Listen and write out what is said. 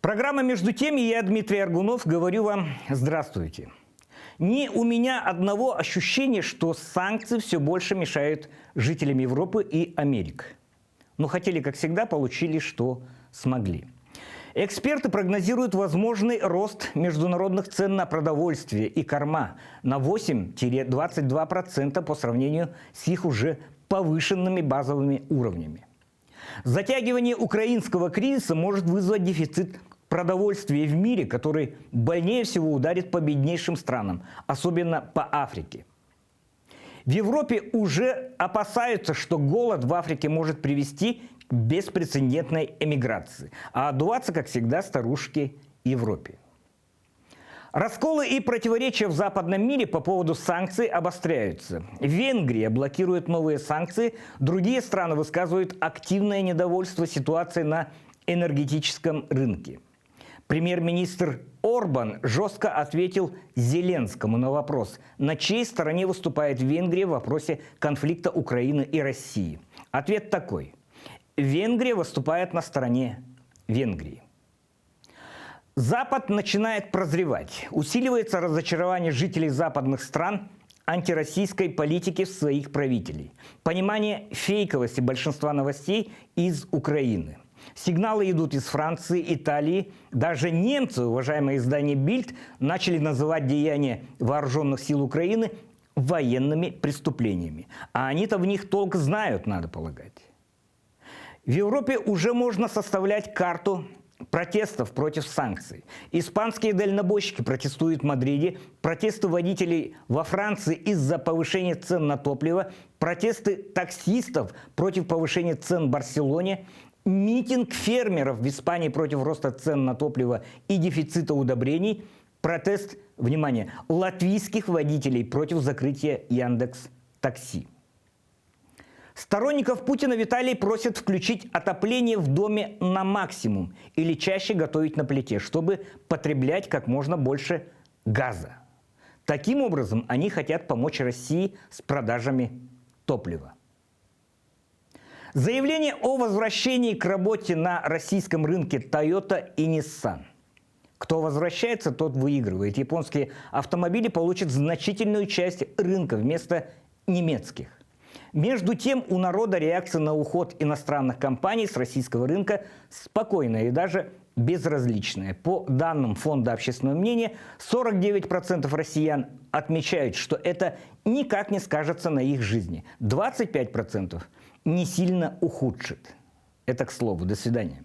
Программа «Между тем» и я, Дмитрий Аргунов, говорю вам здравствуйте. Не у меня одного ощущение, что санкции все больше мешают жителям Европы и Америки. Но хотели, как всегда, получили, что смогли. Эксперты прогнозируют возможный рост международных цен на продовольствие и корма на 8-22% по сравнению с их уже повышенными базовыми уровнями. Затягивание украинского кризиса может вызвать дефицит продовольствия в мире, который больнее всего ударит по беднейшим странам, особенно по Африке. В Европе уже опасаются, что голод в Африке может привести к беспрецедентной эмиграции, а отдуваться, как всегда, старушки Европе. Расколы и противоречия в западном мире по поводу санкций обостряются. Венгрия блокирует новые санкции, другие страны высказывают активное недовольство ситуацией на энергетическом рынке. Премьер-министр Орбан жестко ответил Зеленскому на вопрос, на чьей стороне выступает Венгрия в вопросе конфликта Украины и России. Ответ такой: Венгрия выступает на стороне Венгрии. Запад начинает прозревать. Усиливается разочарование жителей западных стран антироссийской политики своих правителей. Понимание фейковости большинства новостей из Украины. Сигналы идут из Франции, Италии. Даже немцы, уважаемые издания «Бильд», начали называть деяния вооруженных сил Украины военными преступлениями. А они-то в них толк знают, надо полагать. В Европе уже можно составлять карту протестов против санкций. Испанские дальнобойщики протестуют в Мадриде, протесты водителей во Франции из-за повышения цен на топливо, протесты таксистов против повышения цен в Барселоне, митинг фермеров в Испании против роста цен на топливо и дефицита удобрений, протест, внимание, латвийских водителей против закрытия Яндекс.Такси. Сторонников Путина в Италии просят включить отопление в доме на максимум или чаще готовить на плите, чтобы потреблять как можно больше газа. Таким образом, они хотят помочь России с продажами топлива. Заявление о возвращении к работе на российском рынке Toyota и Nissan. Кто возвращается, тот выигрывает. Японские автомобили получат значительную часть рынка вместо немецких. Между тем, у народа реакция на уход иностранных компаний с российского рынка спокойная и даже безразличная. По данным Фонда общественного мнения, 49% россиян отмечают, что это никак не скажется на их жизни. 25% не сильно ухудшит. Это к слову. До свидания.